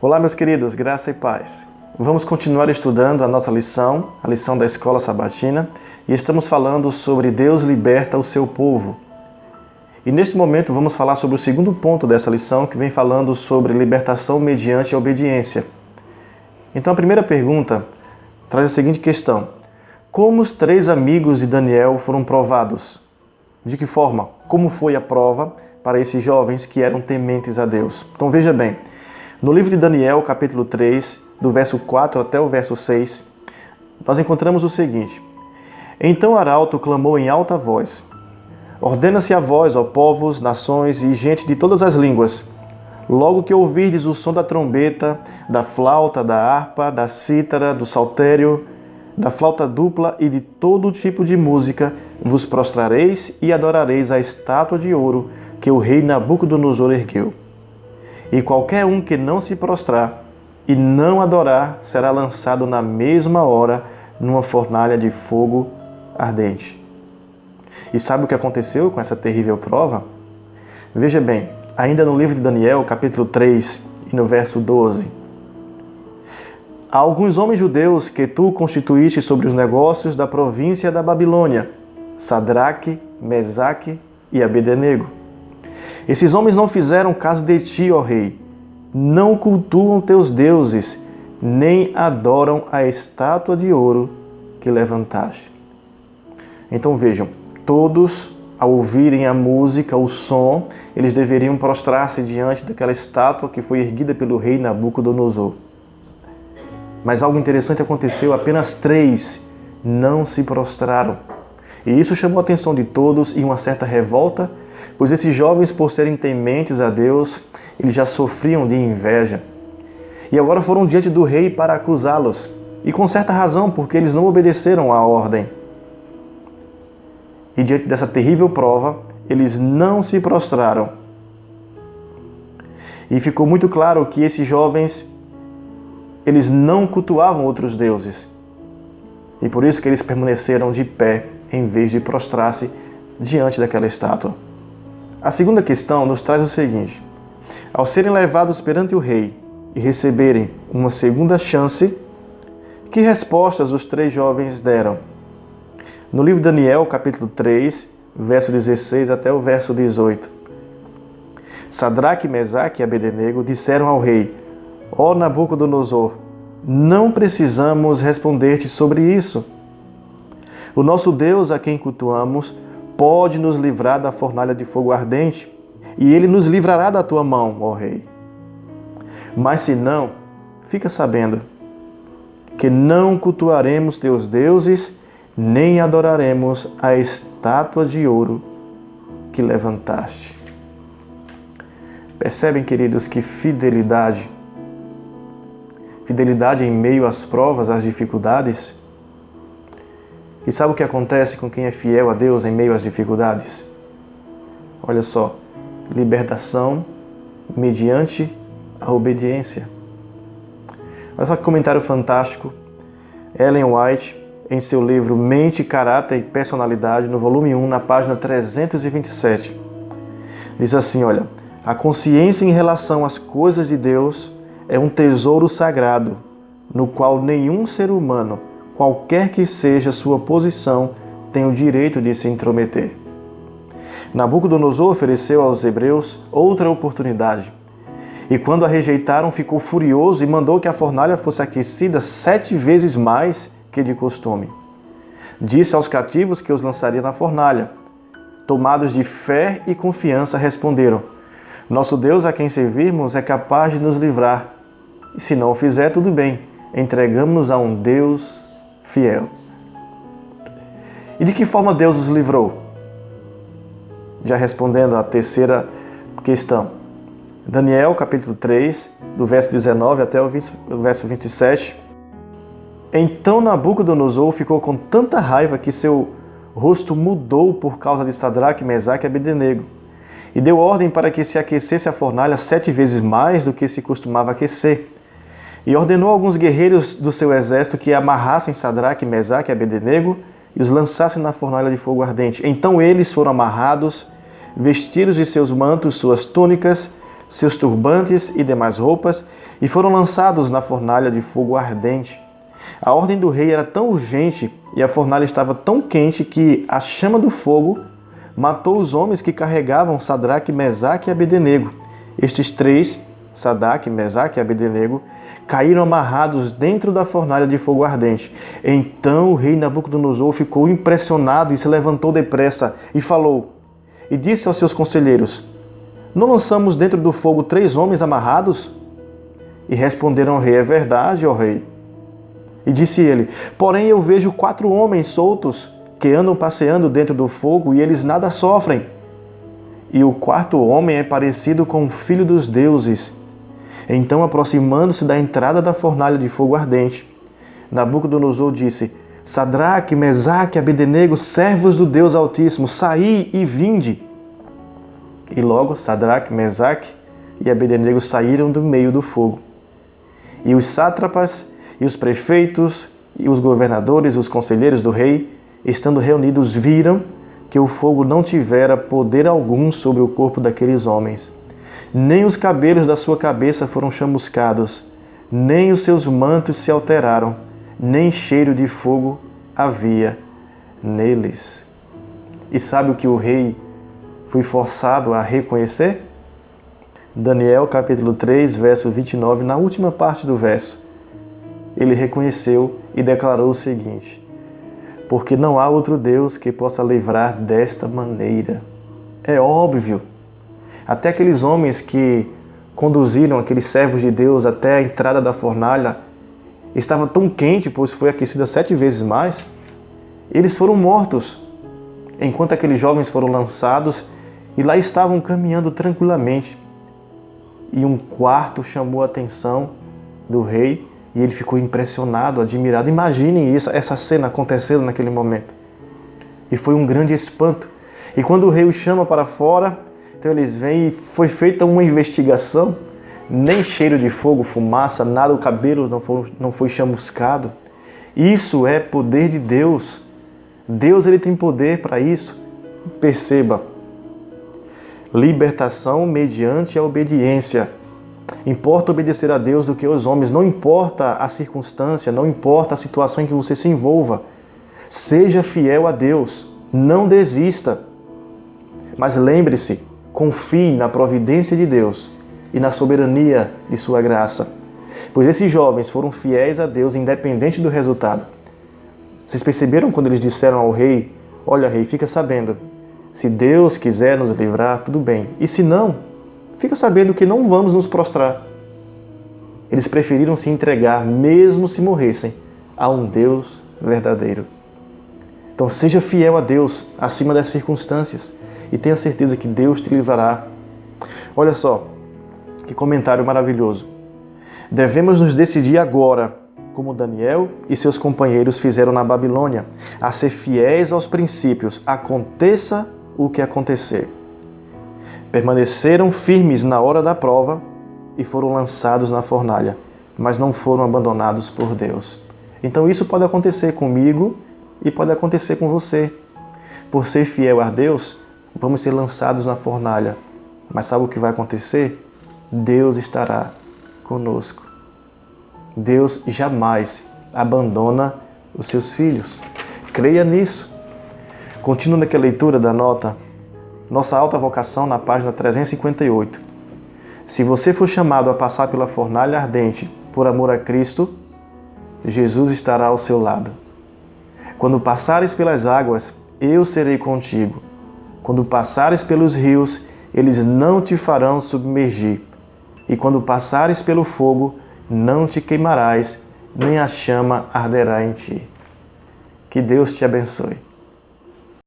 Olá, meus queridos, graça e paz. Vamos continuar estudando a nossa lição, a lição da Escola Sabatina, e estamos falando sobre Deus liberta o seu povo. E neste momento vamos falar sobre o segundo ponto dessa lição, que vem falando sobre libertação mediante a obediência. Então a primeira pergunta traz a seguinte questão: como os 3 amigos de Daniel foram provados? De que forma? Como foi a prova para esses jovens que eram tementes a Deus? Então veja bem, no livro de Daniel, capítulo 3, do verso 4 até o verso 6, nós encontramos o seguinte: Então Arauto clamou em alta voz: Ordena-se a vós, ó povos, nações e gente de todas as línguas, logo que ouvirdes o som da trombeta, da flauta, da harpa, da cítara, do saltério, da flauta dupla e de todo tipo de música, vos prostrareis e adorareis a estátua de ouro que o rei Nabucodonosor ergueu. E qualquer um que não se prostrar e não adorar será lançado na mesma hora numa fornalha de fogo ardente. E sabe o que aconteceu com essa terrível prova? Veja bem, ainda no livro de Daniel, capítulo 3, e no verso 12. Há alguns homens judeus que tu constituíste sobre os negócios da província da Babilônia, Sadraque, Mesaque e Abednego. Esses homens não fizeram caso de ti, ó rei, não cultuam teus deuses, nem adoram a estátua de ouro que levantaste. Então vejam, todos, ao ouvirem a música, o som, eles deveriam prostrar-se diante daquela estátua que foi erguida pelo rei Nabucodonosor. Mas algo interessante aconteceu, apenas 3 não se prostraram. E isso chamou a atenção de todos e uma certa revolta, pois esses jovens, por serem tementes a Deus, eles já sofriam de inveja. E agora foram diante do rei para acusá-los, e com certa razão, porque eles não obedeceram à ordem. E diante dessa terrível prova, eles não se prostraram. E ficou muito claro que esses jovens, eles não cultuavam outros deuses. E por isso que eles permaneceram de pé, em vez de prostrar-se diante daquela estátua. A segunda questão nos traz o seguinte: ao serem levados perante o rei e receberem uma segunda chance, que respostas os 3 jovens deram? No livro de Daniel, capítulo 3, verso 16 até o verso 18. Sadraque, Mesaque e Abednego disseram ao rei: Ó Nabucodonosor, não precisamos responder-te sobre isso. O nosso Deus, a quem cultuamos, pode nos livrar da fornalha de fogo ardente, e ele nos livrará da tua mão, ó rei. Mas se não, fica sabendo que não cultuaremos teus deuses, nem adoraremos a estátua de ouro que levantaste. Percebem, queridos, que fidelidade em meio às provas, às dificuldades. E sabe o que acontece com quem é fiel a Deus em meio às dificuldades? Olha só, libertação mediante a obediência. Olha só que comentário fantástico. Ellen White, em seu livro Mente, Caráter e Personalidade, no volume 1, na página 327, diz assim, olha: a consciência em relação às coisas de Deus é um tesouro sagrado, no qual nenhum ser humano, qualquer que seja sua posição, tem o direito de se intrometer. Nabucodonosor ofereceu aos hebreus outra oportunidade, e quando a rejeitaram, ficou furioso e mandou que a fornalha fosse aquecida 7 vezes mais que de costume. Disse aos cativos que os lançaria na fornalha. Tomados de fé e confiança, responderam: Nosso Deus, a quem servirmos, é capaz de nos livrar. E se não o fizer, tudo bem, entregamos-nos a um Deus fiel. E de que forma Deus os livrou? Já respondendo à terceira questão. Daniel, capítulo 3, do verso 19 até o verso 27. Então Nabucodonosor ficou com tanta raiva que seu rosto mudou por causa de Sadraque, Mesaque e Abednego, e deu ordem para que se aquecesse a fornalha 7 vezes mais do que se costumava aquecer. E ordenou a alguns guerreiros do seu exército que amarrassem Sadraque, Mesaque e Abednego e os lançassem na fornalha de fogo ardente. Então eles foram amarrados, vestidos de seus mantos, suas túnicas, seus turbantes e demais roupas e foram lançados na fornalha de fogo ardente. A ordem do rei era tão urgente e a fornalha estava tão quente que a chama do fogo matou os homens que carregavam Sadraque, Mesaque e Abdenego. Estes três, Sadraque, Mesaque e Abdenego, caíram amarrados dentro da fornalha de fogo ardente. Então o rei Nabucodonosor ficou impressionado e se levantou depressa e falou, e disse aos seus conselheiros, não lançamos dentro do fogo 3 homens amarrados? E responderam ao rei, é verdade, ó rei. E disse ele, porém eu vejo 4 homens soltos que andam passeando dentro do fogo e eles nada sofrem. E o 4º homem é parecido com o filho dos deuses. Então, aproximando-se da entrada da fornalha de fogo ardente, Nabucodonosor disse, Sadraque, Mesaque, Abdenego, servos do Deus Altíssimo, saí e vinde. E logo Sadraque, Mesaque e Abdenego saíram do meio do fogo. E os sátrapas, e os prefeitos, e os governadores, os conselheiros do rei, estando reunidos, viram que o fogo não tivera poder algum sobre o corpo daqueles homens. Nem os cabelos da sua cabeça foram chamuscados, nem os seus mantos se alteraram, nem cheiro de fogo havia neles. E sabe o que o rei foi forçado a reconhecer? Daniel capítulo 3, verso 29, na última parte do verso, ele reconheceu e declarou o seguinte, porque não há outro Deus que possa livrar desta maneira. É óbvio. Até aqueles homens que conduziram aqueles servos de Deus até a entrada da fornalha, estava tão quente, pois foi aquecida 7 vezes mais, eles foram mortos, enquanto aqueles jovens foram lançados e lá estavam caminhando tranquilamente. E um quarto chamou a atenção do rei e ele ficou impressionado, admirado. Imaginem isso, essa cena acontecendo naquele momento. E foi um grande espanto. E quando o rei os chama para fora, então eles vêm e foi feita uma investigação, nem cheiro de fogo, fumaça, nada, o cabelo não foi chamuscado. Isso é poder de Deus. Deus ele tem poder para isso. Perceba, libertação mediante a obediência. Importa obedecer a Deus do que aos homens, não importa a circunstância, não importa a situação em que você se envolva. Seja fiel a Deus, não desista. Mas lembre-se, confie na providência de Deus e na soberania de sua graça. Pois esses jovens foram fiéis a Deus independente do resultado. Vocês perceberam quando eles disseram ao rei, olha rei, fica sabendo, se Deus quiser nos livrar, tudo bem. E se não, fica sabendo que não vamos nos prostrar. Eles preferiram se entregar, mesmo se morressem, a um Deus verdadeiro. Então seja fiel a Deus acima das circunstâncias e tenha certeza que Deus te livrará. Olha só, que comentário maravilhoso. Devemos nos decidir agora, como Daniel e seus companheiros fizeram na Babilônia, a ser fiéis aos princípios, aconteça o que acontecer. Permaneceram firmes na hora da prova e foram lançados na fornalha, mas não foram abandonados por Deus. Então isso pode acontecer comigo e pode acontecer com você. Por ser fiel a Deus, vamos ser lançados na fornalha. Mas sabe o que vai acontecer? Deus estará conosco. Deus jamais abandona os seus filhos. Creia nisso. Continuo naquela leitura da nota Nossa Alta Vocação, na página 358. Se você for chamado a passar pela fornalha ardente por amor a Cristo, Jesus estará ao seu lado. Quando passares pelas águas, eu serei contigo. Quando passares pelos rios, eles não te farão submergir. E quando passares pelo fogo, não te queimarás, nem a chama arderá em ti. Que Deus te abençoe.